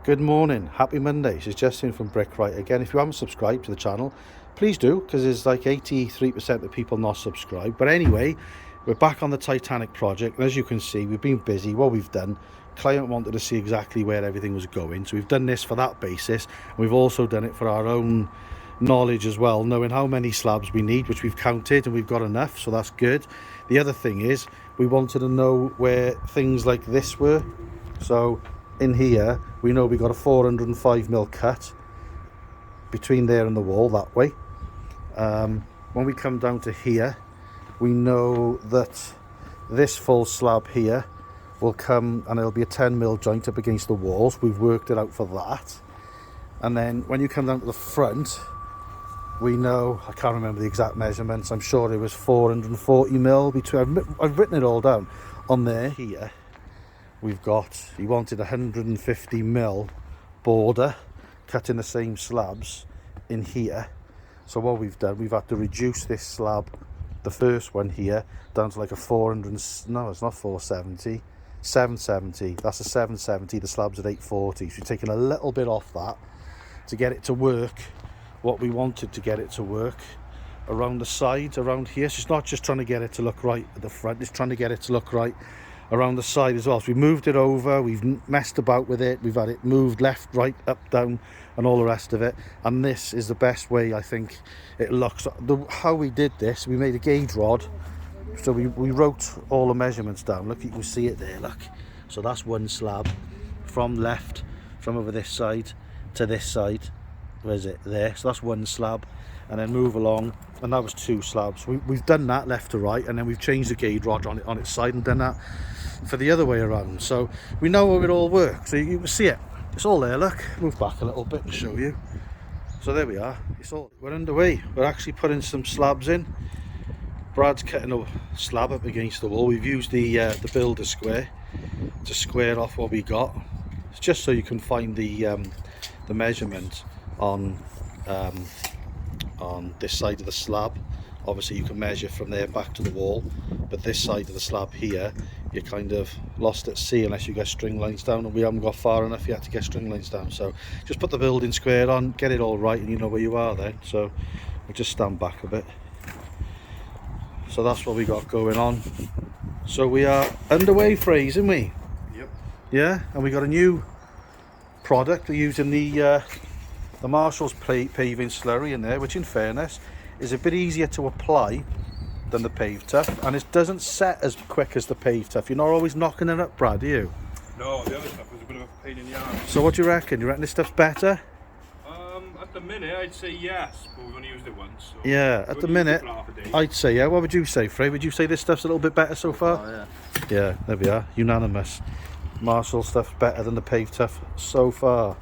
Good morning, happy Monday. This is Justin from Brickright again. If you haven't subscribed to the channel, please do, because there's like 83% of people not subscribed. But anyway, we're back on the Titanic project, and as you can see, we've been busy. What we've done, client wanted to see exactly where everything was going, so we've done this for that basis, and we've also done it for our own knowledge as well, knowing how many slabs we need, which we've counted, and we've got enough, so that's good. The other thing is, we wanted to know where things like this were. So in here, we know we got a 405mm cut between there and the wall that way. When we come down to here, we know that this full slab here will come, and it'll be a 10mm joint up against the walls. We've worked it out for that. And then when you come down to the front, we know, I can't remember the exact measurements, I'm sure it was 440mm between, I've written it all down on there. Here we've got, he wanted 150mm border cut in the same slabs in here. So what we've done, we've had to reduce this slab, the first one here, down to like a 400, no, it's not 470, 770. That's a 770, the slab's at 840. So we've taken a little bit off that to get it to work what we wanted to get it to work around the sides, around here. So it's not just trying to get it to look right at the front, it's trying to get it to look right around the side as well. So we moved it over, we've messed about with it, we've had it moved left, right, up, down, and all the rest of it. And this is the best way I think it looks. How we did this, we made a gauge rod. So we wrote all the measurements down. Look, you can see it there, look. So that's one slab from left, from over this side to this side. Where is it? There. So that's one slab, and then move along, and that was two slabs. We've done that left to right, and then we've changed the gauge rod on its side and done that for the other way around. So we know how it all works. So you can see it. It's all there. Look. Move back a little bit and show you. So there we are. We're underway. We're actually putting some slabs in. Brad's cutting a slab up against the wall. We've used the builder square to square off what we got. It's just so you can find the measurement on this side of the slab. Obviously you can measure from there back to the wall, but this side of the slab here, you're kind of lost at sea unless you get string lines down, and we haven't got far enough yet to get string lines down. So just put the building square on, get it all right, and you know where you are then. So we'll just stand back a bit. So that's what we got going on. So we are underway, Fraser, isn't we? Yep. Yeah, and we got a new product. We're using the Marshall's paving slurry in there, which in fairness is a bit easier to apply than the pave tough, and it doesn't set as quick as the pave tough. You're not always knocking it up, Brad, do you? No, the other stuff was a bit of a pain in the arse. So what do you reckon? You reckon this stuff's better? At the minute I'd say yes, but we've only used it once. So Yeah, at the minute I'd say yeah. What would you say, Frey? Would you say this stuff's a little bit better so far? Oh, yeah. Yeah, there we are, unanimous. Marshall stuff's better than the pave tough so far.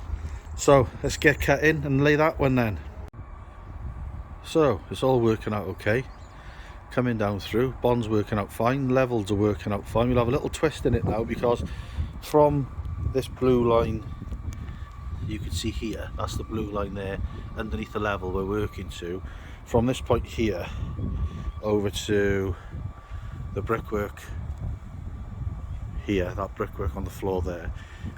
So let's get cutting and lay that one then. So it's all working out okay. Coming down through, bond's working out fine, levels are working out fine. We'll have a little twist in it now, because from this blue line you can see here, that's the blue line there underneath the level we're working to. From this point here over to the brickwork here, that brickwork on the floor there,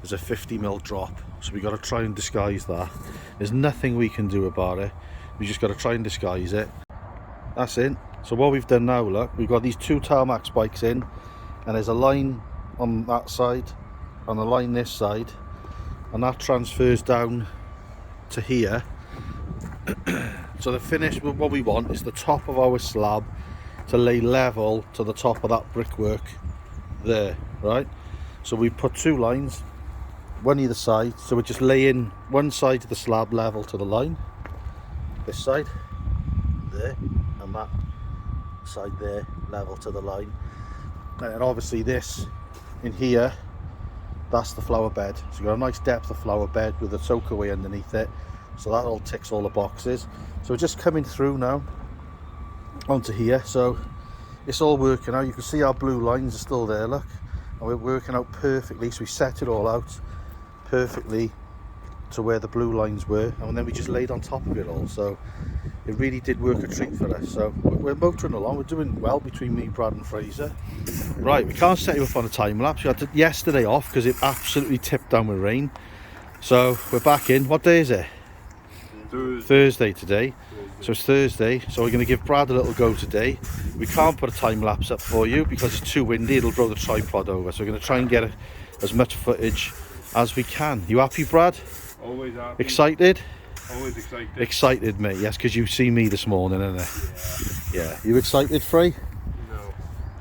is a 50mm drop. So we got to try and disguise that. There's nothing we can do about it. We just got to try and disguise it. That's it. So what we've done now, look, we've got these two tarmac spikes in, and there's a line on that side and a line this side, and that transfers down to here. So the finish, what we want is the top of our slab to lay level to the top of that brickwork there, right? So we put two lines, one either side, so we're just laying one side of the slab level to the line, this side there, and that side there level to the line. And obviously this in here, that's the flower bed. So you've got a nice depth of flower bed with a soakaway underneath it, so that all ticks all the boxes. So we're just coming through now onto here, so it's all working out. You can see our blue lines are still there, look, and we're working out perfectly. So we set it all out perfectly to where the blue lines were, and then we just laid on top of it all. So it really did work a treat for us. So we're motoring along, we're doing well between me, Brad and Fraser. Right, we can't set you up on a time lapse. We had yesterday off because it absolutely tipped down with rain. So we're back in. What day is it? Thursday today. So it's Thursday, so we're going to give Brad a little go today. We can't put a time lapse up for you because it's too windy, it'll blow the tripod over. So we're going to try and get as much footage as we can. You happy, Brad? Always happy. Excited? Always excited. Excited, mate. Yes, because you see me this morning, innit? Yeah. You excited, Frey? No.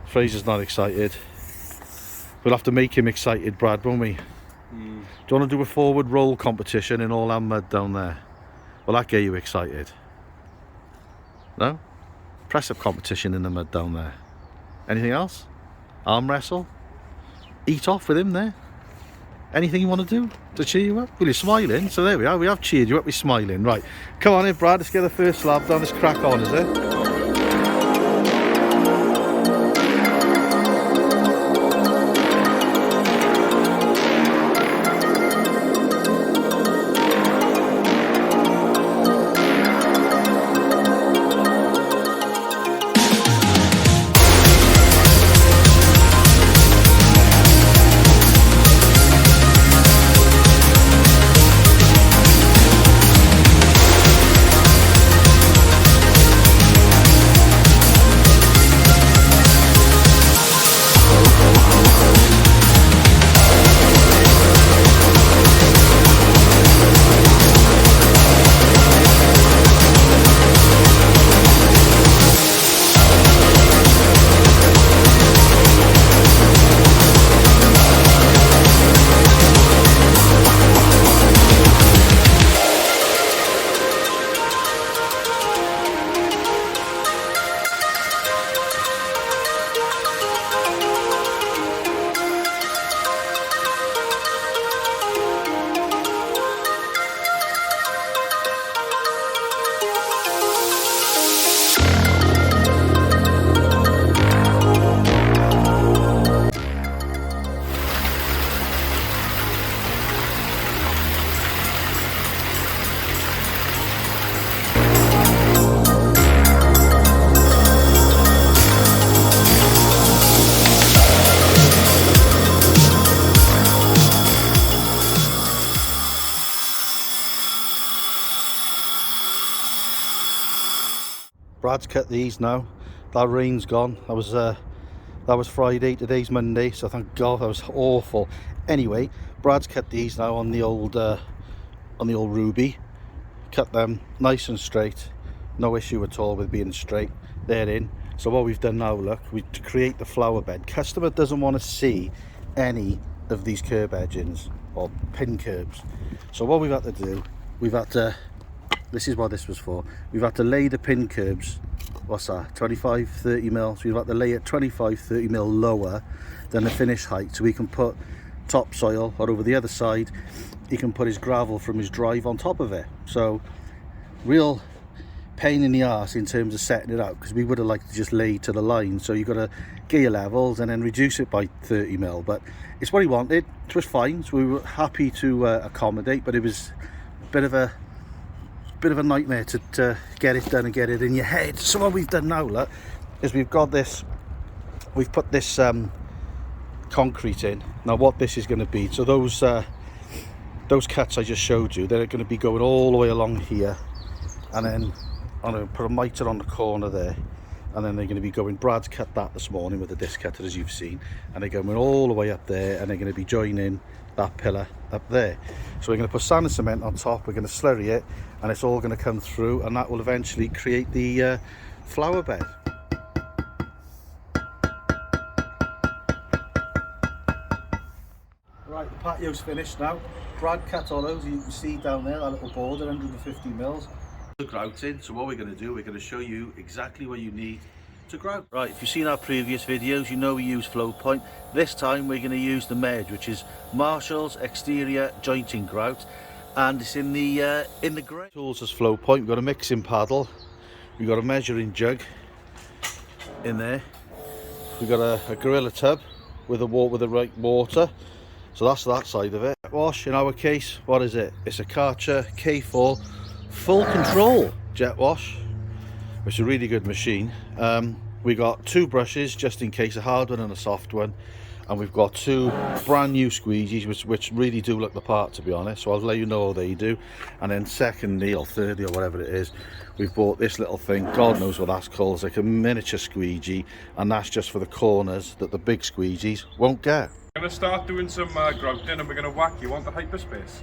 Fraser's not excited. We'll have to make him excited, Brad, won't we? Do you want to do a forward roll competition in all our mud down there? Will that get you excited? No? Press up competition in the mud down there. Anything else? Arm wrestle? Eat off with him there? Anything you want to do to cheer you up? Well, you're smiling, so there we are. We have cheered you up, we're smiling. Right, come on in, Brad. Let's get the first slab down. Let's crack on, is it? Brad's cut these now. That rain's gone. That was Friday. Today's Monday, so thank God. That was awful. Anyway, Brad's cut these now on the old Ruby. Cut them nice and straight. No issue at all with being straight. They're in. So what we've done now, look, to create the flower bed. Customer doesn't want to see any of these curb edgings or pin curbs. So what we've had to do, this is what this was for. We've had to lay the pin curbs, what's that, 25-30 mil. So we've had to lay it 25-30 mil lower than the finished height, so we can put topsoil, or over the other side he can put his gravel from his drive on top of it. So real pain in the arse in terms of setting it out, because we would have liked to just lay to the line. So you've got to get your levels and then reduce it by 30 mil, but it's what he wanted. It was fine, so we were happy to accommodate, but it was a bit of a nightmare to get it done and get it in your head. So what we've done now, look, is we've put this concrete in. Now what this is going to be, so those cuts I just showed you, they're going to be going all the way along here, and then I'm going to put a mitre on the corner there, and then they're going to be going, Brad's cut that this morning with the disc cutter, as you've seen, and they're going all the way up there, and they're going to be joining that pillar up there. So we're going to put sand and cement on top, we're going to slurry it, and it's all going to come through, and that will eventually create the flower bed. Right, the patio's finished now. Brad cut all those, you can see down there, that little border, 150 mils. The grouting, so what we're going to do, we're going to show you exactly what you need to grout. Right, if you've seen our previous videos, you know we use flow point. This time we're going to use the Medge, which is Marshall's exterior jointing grout, and it's in the grey. Tools as flow point. We've got a mixing paddle, we've got a measuring jug in there, we've got a gorilla tub with the right water. So that's that side of it. Wash, in our case, what is it? It's a Karcher K4 full control jet wash, which is a really good machine. We got two brushes just in case, a hard one and a soft one, and we've got two brand new squeegees which really do look the part, to be honest, so I'll let you know how they do. And then secondly, or thirdly, or whatever it is, we've bought this little thing, God knows what that's called. It's like a miniature squeegee, and that's just for the corners that the big squeegees won't get. We're going to start doing some grouting, and we're going to whack you onto hyperspace.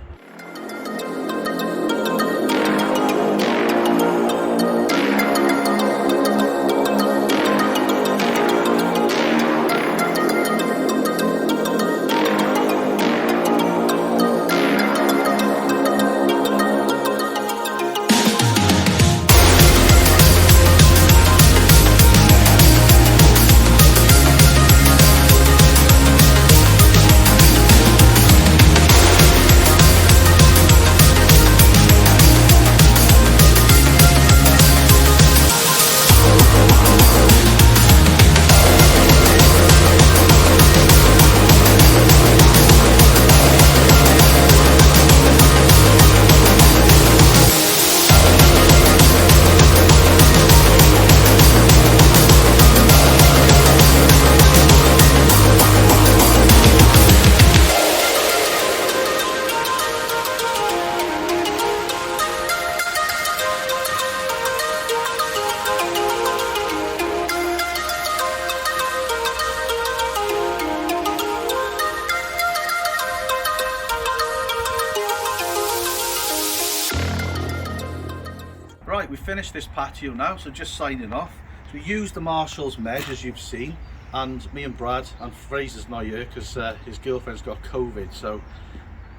Right, we finished this patio now, so just signing off. So we used the Marshall's mesh, as you've seen, and me and Brad, and Fraser's not here because his girlfriend's got COVID, so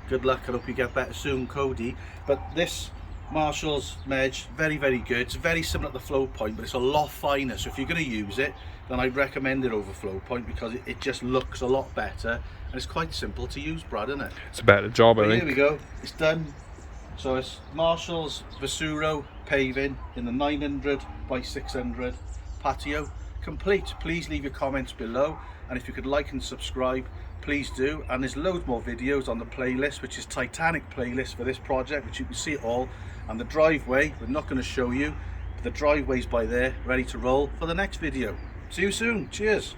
good luck. I hope you get better soon, Cody. But this Marshall's medge, very good. It's very similar to the flow point, but it's a lot finer, so if you're going to use it, then I'd recommend it over flow point because it just looks a lot better, and it's quite simple to use, Brad, isn't it? It's a better job, I think. Here we go, it's done. So it's Marshall's versuro paving in the 900 by 600 patio, complete. Please leave your comments below, and if you could like and subscribe, please do. And there's loads more videos on the playlist, which is Titanic playlist for this project, which you can see it all. And the driveway, we're not going to show you, but the driveway's by there, ready to roll for the next video. See you soon, cheers.